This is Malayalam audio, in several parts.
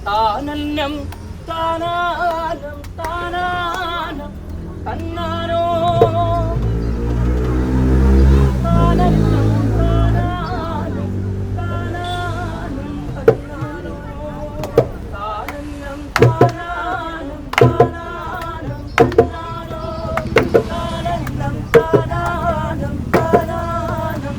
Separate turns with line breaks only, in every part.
താനന്നം താനാനം താനാനം തന്നാനോ താനന്നം താനാനം താനാനം തന്നാനോ താനന്നം താനാനം താനാനം തന്നാനോ താനന്നം താനാനം താനാനം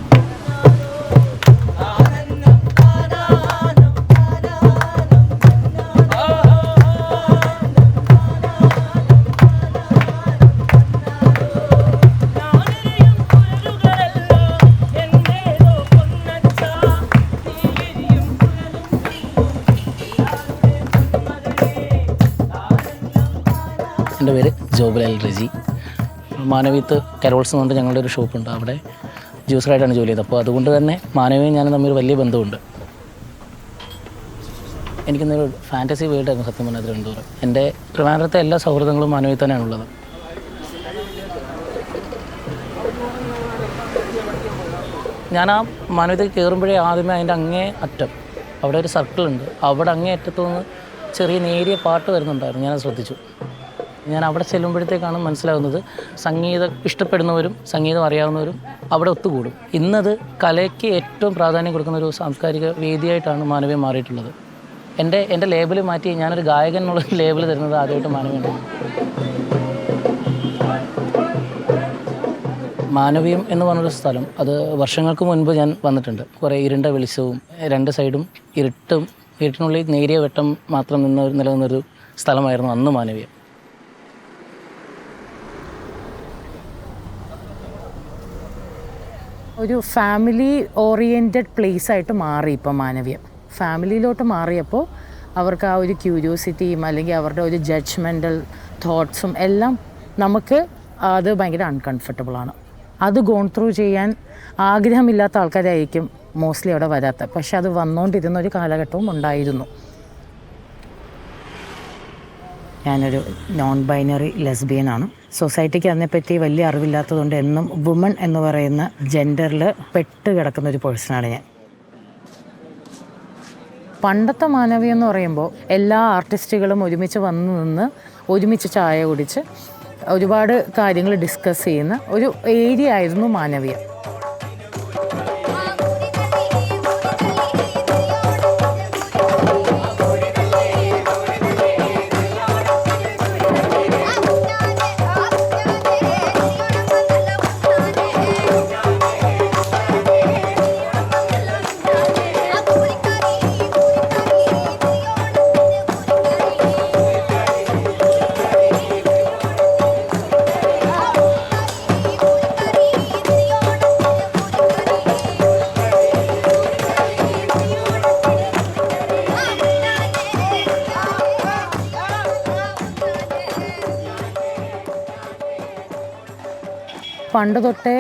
എൻ്റെ പേര് ജോബുലാൽ റജി. മാനവീത്ത് കരോൾസ് എന്ന് പറഞ്ഞിട്ട് ഞങ്ങളുടെ ഒരു ഷോപ്പുണ്ട്. അവിടെ ജ്യൂസറായിട്ടാണ് ജോലി ചെയ്തത്. അപ്പോൾ അതുകൊണ്ട് തന്നെ മാനവിയും ഞാനും തമ്മിൽ വലിയ ബന്ധമുണ്ട്. എനിക്കിന്നൊരു ഫാൻറ്റസി വേൾഡായിരുന്നു സത്യം പറഞ്ഞാൽ തിരുവനന്തപുരം. എൻ്റെ ട്രിവാൻഡ്രത്തെ എല്ലാ സൗഹൃദങ്ങളും മാനവിയിൽ തന്നെയാണുള്ളത്. ഞാൻ ആ മാനവിയത്തേക്ക് കയറുമ്പോഴേ ആദ്യമേ അതിൻ്റെ അങ്ങേ അറ്റം അവിടെ ഒരു സർക്കിളുണ്ട്. അവിടെ അങ്ങേ അറ്റത്തുനിന്ന് ചെറിയ നേരിയ പാട്ട് വരുന്നുണ്ടായിരുന്നു. ഞാനത് ശ്രദ്ധിച്ചു. ഞാൻ അവിടെ ചെല്ലുമ്പോഴത്തേക്കാണ് മനസ്സിലാകുന്നത് സംഗീതം ഇഷ്ടപ്പെടുന്നവരും സംഗീതം അറിയാവുന്നവരും അവിടെ ഒത്തുകൂടും. ഇന്നത് കലയ്ക്ക് ഏറ്റവും പ്രാധാന്യം കൊടുക്കുന്ന ഒരു സാംസ്കാരിക വേദിയായിട്ടാണ് മാനവീയം മാറിയിട്ടുള്ളത്. എൻ്റെ ലേബിൾ മാറ്റി ഞാനൊരു ഗായകൻ എന്നുള്ള ലേബിൾ തരുന്നത് ആദ്യമായിട്ട് മാനവീയമാണ്. മാനവീയം എന്ന് പറഞ്ഞൊരു സ്ഥലം, അത് വർഷങ്ങൾക്ക് മുൻപ് ഞാൻ വന്നിട്ടുണ്ട്. കുറേ ഇരുണ്ട വെളിച്ചവും രണ്ട് സൈഡും ഇരുട്ടിനുള്ളിൽ നേരിയ വെട്ടം മാത്രം നിലനിന്നൊരു സ്ഥലമായിരുന്നു അന്ന് മാനവീയം.
ഒരു ഫാമിലി ഓറിയൻറ്റഡ് പ്ലേസായിട്ട് മാറി ഇപ്പം മാനവീയം. ഫാമിലിയിലോട്ട് മാറിയപ്പോൾ അവർക്ക് ആ ഒരു ക്യൂരിയോസിറ്റിയും അല്ലെങ്കിൽ അവരുടെ ഒരു ജഡ്ജ്മെൻ്റൽ തോട്ട്സും എല്ലാം നമുക്ക് അത് ഭയങ്കര അൺകംഫർട്ടബിളാണ്. അത് ഗോൺ ത്രൂ ചെയ്യാൻ ആഗ്രഹമില്ലാത്ത ആൾക്കാരായിരിക്കും മോസ്റ്റ്ലി അവിടെ വരാത്ത. പക്ഷെ അത് വന്നുകൊണ്ടിരുന്ന ഒരു കാലഘട്ടവും ഉണ്ടായിരുന്നു. ഞാനൊരു നോൺ ബൈനറി ലെസ്ബിയനാണ്. സൊസൈറ്റിക്ക് അതിനെപ്പറ്റി വലിയ അറിവില്ലാത്തതുകൊണ്ട് എന്നും വുമൺ എന്ന് പറയുന്ന ജെൻഡറിൽ പെട്ട് കിടക്കുന്ന ഒരു പേഴ്സണാണ് ഞാൻ. പണ്ടത്തെ മാനവീയം എന്ന് പറയുമ്പോൾ എല്ലാ ആർട്ടിസ്റ്റുകളും ഒരുമിച്ച് വന്ന് നിന്ന് ഒരുമിച്ച് ചായ കുടിച്ച് ഒരുപാട് കാര്യങ്ങൾ ഡിസ്കസ് ചെയ്യുന്ന ഒരു ഏരിയ ആയിരുന്നു മാനവീയം. പണ്ട് തൊട്ടേ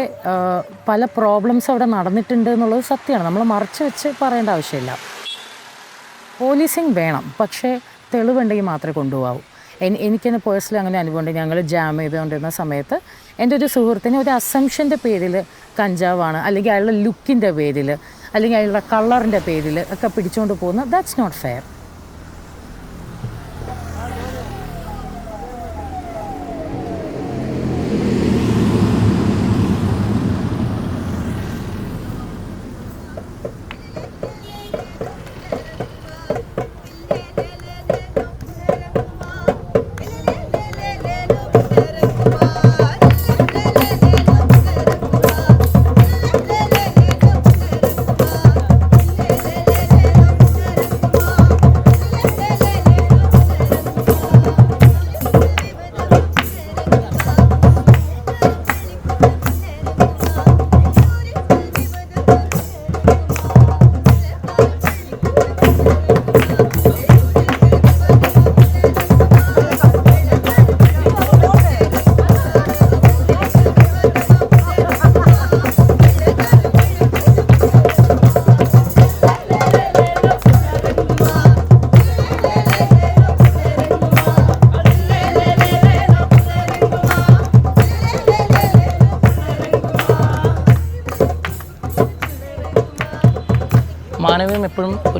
പല പ്രോബ്ലംസ് അവിടെ നടന്നിട്ടുണ്ട് എന്നുള്ളത് സത്യമാണ്. നമ്മൾ മറച്ചു വെച്ച് പറയേണ്ട ആവശ്യമില്ല. പോലീസിങ് വേണം, പക്ഷേ തെളിവുണ്ടെങ്കിൽ മാത്രമേ കൊണ്ടുപോകാവൂ. എനിക്കെന്നെ പേഴ്സണലി അങ്ങനെ അനുഭവമുണ്ട്. ഞങ്ങൾ ജാം ചെയ്തുകൊണ്ടിരുന്ന സമയത്ത് എൻ്റെ ഒരു സുഹൃത്തിന് ഒരു അസംഷൻ്റെ പേരിൽ കഞ്ചാവാണ്, അല്ലെങ്കിൽ അയാളുടെ ലുക്കിൻ്റെ പേരിൽ, അല്ലെങ്കിൽ അയാളുടെ കളറിൻ്റെ പേരിൽ ഒക്കെ പിടിച്ചുകൊണ്ട് പോകുന്നത് ദാറ്റ്സ് നോട്ട് ഫെയർ.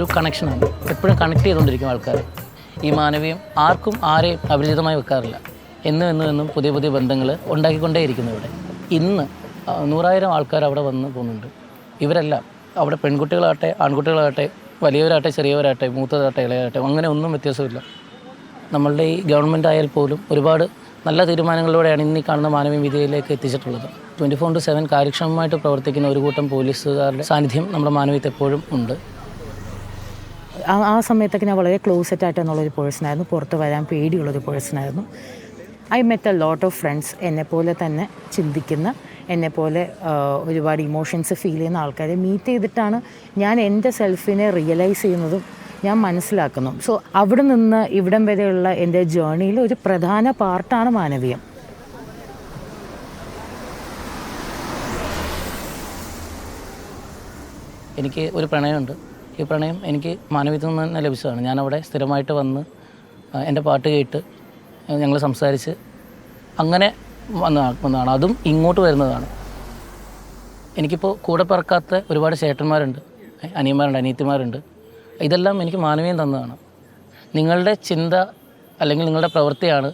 ഒരു കണക്ഷനാണ്. എപ്പോഴും കണക്ട് ചെയ്തുകൊണ്ടിരിക്കും ആൾക്കാർ. ഈ മാനവീയം ആർക്കും ആരെയും അപരിചിതമായി വെക്കാറില്ല. എന്നും പുതിയ പുതിയ ബന്ധങ്ങൾ ഉണ്ടാക്കിക്കൊണ്ടേയിരിക്കുന്നു ഇവിടെ. ഇന്ന് 100,000 ആൾക്കാർ അവിടെ വന്ന് പോകുന്നുണ്ട്. ഇവരെല്ലാം അവിടെ പെൺകുട്ടികളാകട്ടെ ആൺകുട്ടികളാകട്ടെ വലിയവരാകട്ടെ ചെറിയവരാകട്ടെ മൂത്തതാകട്ടെ ഇളയാകട്ടെ അങ്ങനെ ഒന്നും വ്യത്യാസമില്ല. നമ്മളുടെ ഈ ഗവൺമെൻറ് ആയാൽ പോലും ഒരുപാട് നല്ല തീരുമാനങ്ങളിലൂടെയാണ് ഇന്ന് ഈ കാണുന്ന മാനവീയ വിധിയിലേക്ക് എത്തിച്ചിട്ടുള്ളത്. 24/7 കാര്യക്ഷമമായിട്ട് പ്രവർത്തിക്കുന്ന ഒരു കൂട്ടം പോലീസുകാരുടെ സാന്നിധ്യം നമ്മുടെ മാനവീയത്തിൽ എപ്പോഴും ഉണ്ട്.
ആ സമയത്തൊക്കെ ഞാൻ വളരെ ക്ലോസറ്റായിട്ട് എന്നുള്ളൊരു പേഴ്സണായിരുന്നു. പുറത്ത് വരാൻ പേടിയുള്ളൊരു പേഴ്സണായിരുന്നു. I met a lot of friends, എന്നെപ്പോലെ തന്നെ ചിന്തിക്കുന്ന, എന്നെപ്പോലെ ഒരുപാട് ഇമോഷൻസ് ഫീൽ ചെയ്യുന്ന ആൾക്കാരെ മീറ്റ് ചെയ്തിട്ടാണ് ഞാൻ എൻ്റെ സെൽഫിനെ റിയലൈസ് ചെയ്യുന്നതും ഞാൻ മനസ്സിലാക്കുന്നു. സോ അവിടെ നിന്ന് ഇവിടം വരെയുള്ള എൻ്റെ ജേർണിയിൽ ഒരു പ്രധാന പാർട്ടാണ് മാനവീയം.
എനിക്ക് ഒരു പ്രണയമുണ്ട്. ഈ പ്രണയം എനിക്ക് മാനവീയത്തിൽ നിന്ന് തന്നെ ലഭിച്ചതാണ്. ഞാനവിടെ സ്ഥിരമായിട്ട് വന്ന് എൻ്റെ പാട്ട് കേട്ട് ഞങ്ങൾ സംസാരിച്ച് അങ്ങനെ വന്നതാണ്. അതും ഇങ്ങോട്ട് വരുന്നതാണ്. എനിക്കിപ്പോൾ കൂടെ പറക്കാത്ത ഒരുപാട് ചേട്ടന്മാരുണ്ട്, അനിയന്മാരുണ്ട്, അനിയത്തിമാരുണ്ട്. ഇതെല്ലാം എനിക്ക് മാനവീയം തന്നതാണ്. നിങ്ങളുടെ ചിന്ത അല്ലെങ്കിൽ നിങ്ങളുടെ പ്രവൃത്തിയാണ്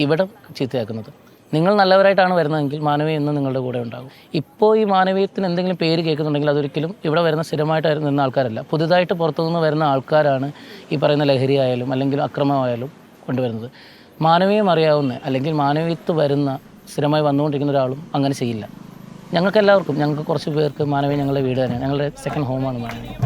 ഇവിടെ ചീത്തയാക്കുന്നത്. നിങ്ങൾ നല്ലവരായിട്ടാണ് വരുന്നതെങ്കിൽ മാനവീയം എന്നും നിങ്ങളുടെ കൂടെ ഉണ്ടാകും. ഇപ്പോൾ ഈ മാനവീയത്തിന് എന്തെങ്കിലും പേര് കേൾക്കുന്നുണ്ടെങ്കിൽ അതൊരിക്കലും ഇവിടെ വരുന്ന സ്ഥിരമായിട്ട് നിന്ന ആൾക്കാരല്ല. പുതുതായിട്ട് പുറത്തുനിന്ന് വരുന്ന ആൾക്കാരാണ് ഈ പറയുന്ന ലഹരി ആയാലും അല്ലെങ്കിൽ അക്രമമായാലും കൊണ്ടുവരുന്നത്. മാനവീയം അറിയാവുന്ന അല്ലെങ്കിൽ മാനവീയത്ത് വരുന്ന സ്ഥിരമായി വന്നുകൊണ്ടിരിക്കുന്ന ഒരാളും അങ്ങനെ ചെയ്യില്ല. ഞങ്ങൾക്ക് കുറച്ച് പേർക്ക് മാനവീയം ഞങ്ങളുടെ വീട് തന്നെയാണ്. ഞങ്ങളുടെ സെക്കൻഡ് ഹോമാണ് മാനവീയം.